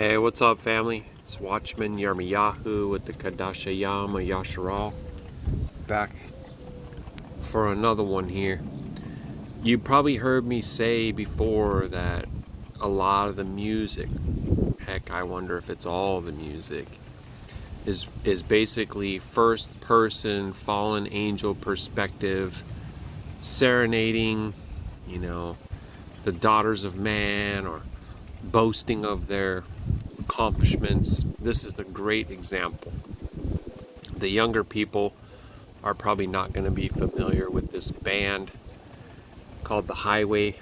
Hey, what's up, family? It's Watchman Yahoo with the Qadashayam of Yasharal. Back for another one here. You probably heard me say before that a lot of the music, heck, I wonder if it's all the music, is basically first person fallen angel perspective, serenading, the daughters of man, or boasting of their accomplishments. This is a great example. The younger people are probably not going to be familiar with this band called the Highwaymen.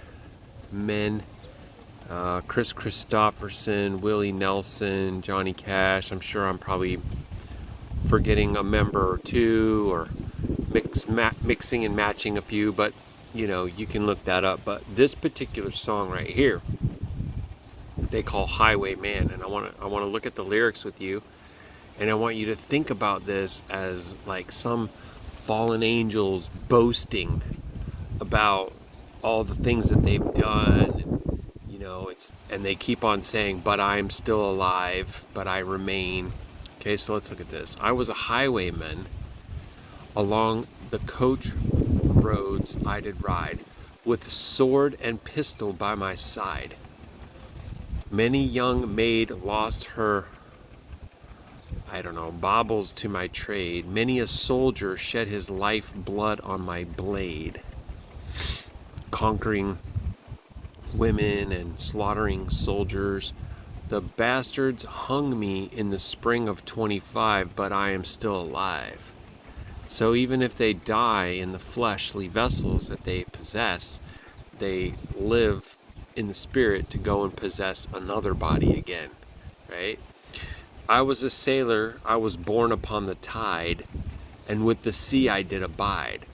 Chris Christopherson, Willie Nelson, Johnny Cash. I'm sure I'm probably forgetting a member or two, or mixing and matching a few, but you can look that up. But this particular song right here, they call Highwayman, and I want to look at the lyrics with you, and I want you to think about this as like some fallen angels boasting about all the things that they've done. And they keep on saying, but I'm still alive, but I remain. Okay, so let's look at this. I was a highwayman. Along the coach roads I did ride, with sword and pistol by my side. Many young maid lost her, baubles to my trade. Many a soldier shed his life blood on my blade. Conquering women and slaughtering soldiers. The bastards hung me in the spring of 25, but I am still alive. So even if they die in the fleshly vessels that they possess, they live in the spirit to go and possess another body again, right? I was a sailor, I was born upon the tide, and with the sea I did abide.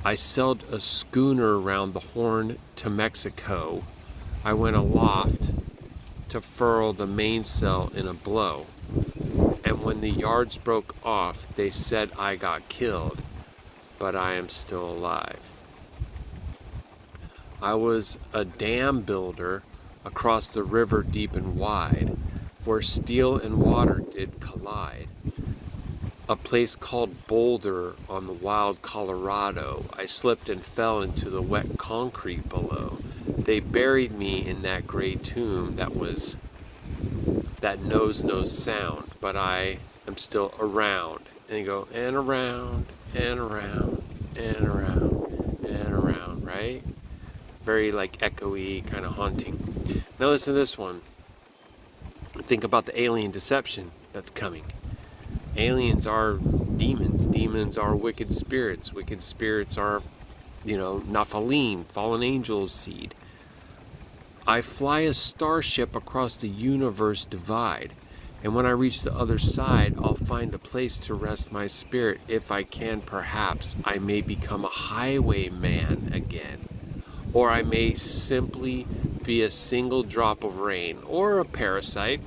I sailed a schooner round the Horn to Mexico. I went aloft to furl the mainsail in a blow. And when the yards broke off, they said I got killed, but I am still alive. I was a dam builder across the river deep and wide, where steel and water did collide. A place called Boulder on the wild Colorado. I slipped and fell into the wet concrete below. They buried me in that gray tomb that knows no sound, but I am still around. And you go, and around, and around, and around, and around, right? Very like echoey, kind of haunting. Now listen to this one. Think about the alien deception that's coming. Aliens are demons. Demons are wicked spirits. Wicked spirits are, Nephilim, fallen angels' seed. I fly a starship across the universe divide, and when I reach the other side, I'll find a place to rest my spirit. If I can, perhaps I may become a highwayman again. Or I may simply be a single drop of rain, or a parasite,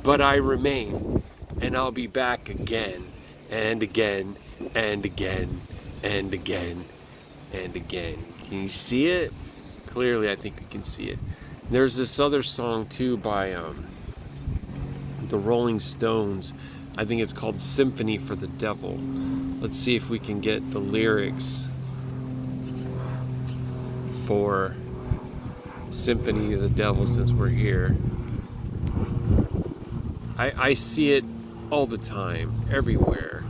but I remain. And I'll be back again, and again, and again, and again, and again. Can you see it? Clearly, I think you can see it. There's this other song, too, by the Rolling Stones. I think it's called Symphony for the Devil. Let's see if we can get the lyrics for Symphony of the Devil since we're here. I see it all the time, everywhere.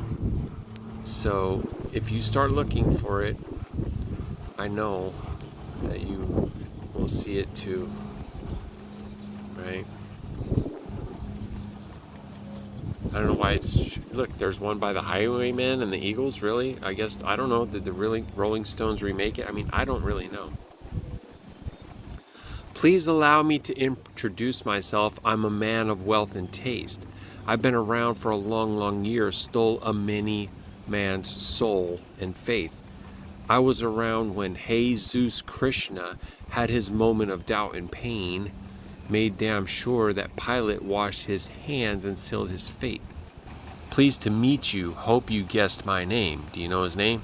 So if you start looking for it, I know that you will see it too, right? I don't know why it's, look, there's one by the Highwaymen and the Eagles, really? I guess, I don't know, did the really Rolling Stones remake it? I don't really know. Please allow me to introduce myself. I'm a man of wealth and taste. I've been around for a long, long year, stole a many man's soul and faith. I was around when Jesus Krishna had his moment of doubt and pain, made damn sure that Pilate washed his hands and sealed his fate. Pleased to meet you, hope you guessed my name. Do you know his name?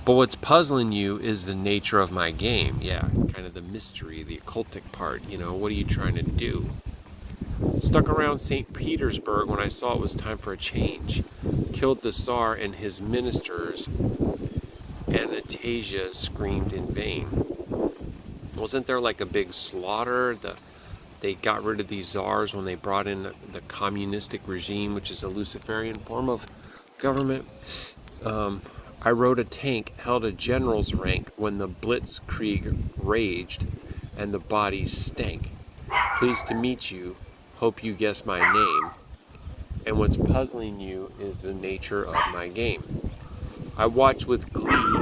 But what's puzzling you is the nature of my game. Yeah, kind of the mystery, the occultic part. What are you trying to do? Stuck around St. Petersburg when I saw it was time for a change. Killed the Tsar and his ministers. Anastasia screamed in vain. Wasn't there like a big slaughter? They got rid of these czars when they brought in the communistic regime, which is a Luciferian form of government. I rode a tank, held a general's rank when the blitzkrieg raged and the bodies stank. Pleased to meet you. Hope you guess my name. And what's puzzling you is the nature of my game. I watch with glee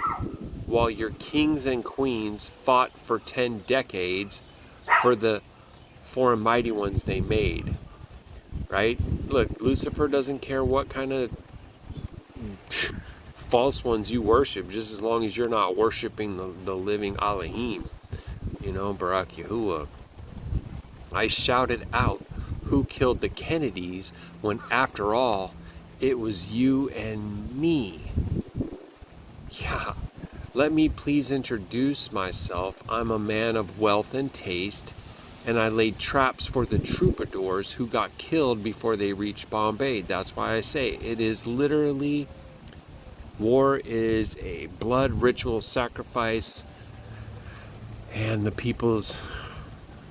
while your kings and queens fought for 10 decades for the foreign mighty ones they made. Right? Look, Lucifer doesn't care what kind of false ones you worship, just as long as you're not worshiping the living Elohim. You know, Baruk Yahuah. I shouted out, who killed the Kennedys, when after all, it was you and me. Yeah, let me please introduce myself. I'm a man of wealth and taste, and I laid traps for the troubadours who got killed before they reached Bombay. That's why I say it is literally, war is a blood ritual sacrifice, and the people's,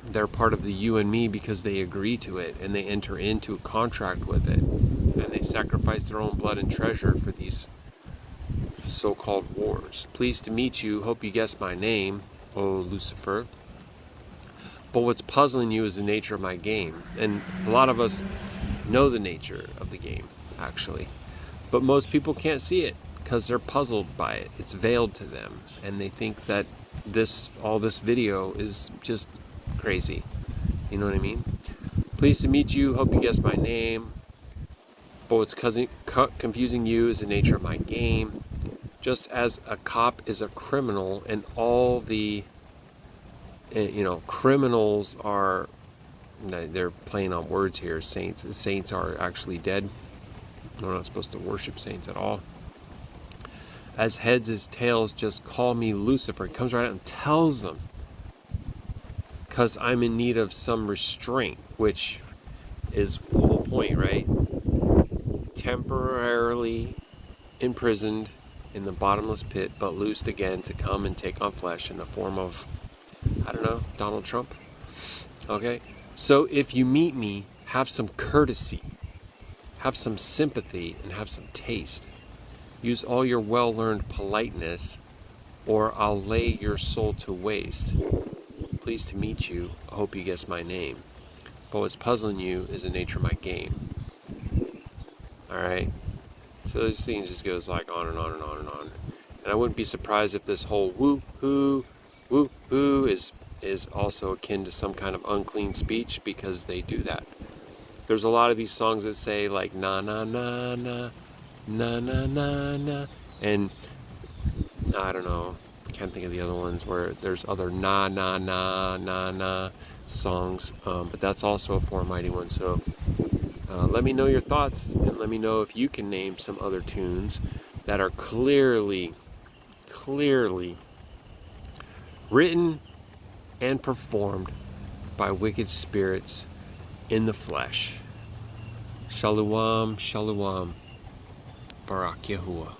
they're part of the you and me because they agree to it and they enter into a contract with it, and they sacrifice their own blood and treasure for these so-called wars. Pleased to meet you. Hope you guessed my name, oh Lucifer. But what's puzzling you is the nature of my game. And a lot of us know the nature of the game, actually. But most people can't see it because they're puzzled by it. It's veiled to them. And they think that all this video is just crazy. You know what I mean? Pleased to meet you. Hope you guessed my name. But what's confusing you is the nature of my game. Just as a cop is a criminal, and all the criminals are, they're playing on words here, saints. Saints are actually dead. We're not supposed to worship saints at all. As heads as tails, just call me Lucifer. He comes right out and tells them, because I'm in need of some restraint, which is the whole point, right? Temporarily imprisoned in the bottomless pit, but loosed again to come and take on flesh in the form of, I don't know, Donald Trump. Okay? So if you meet me, have some courtesy, have some sympathy, and have some taste. Use all your well-learned politeness, or I'll lay your soul to waste. Pleased to meet you. I hope you guess my name. But what's puzzling you is the nature of my game. Alright? So this thing just goes like on and on and on and on. And I wouldn't be surprised if this whole woo-hoo is also akin to some kind of unclean speech, because they do that. There's a lot of these songs that say like na na na na na na na na, and I don't know, I can't think of the other ones where there's other na na na na na songs, but that's also a four mighty one. So let me know your thoughts, and let me know if you can name some other tunes that are clearly written and performed by wicked spirits in the flesh. Shalom, shalom. Baruk Yahuah.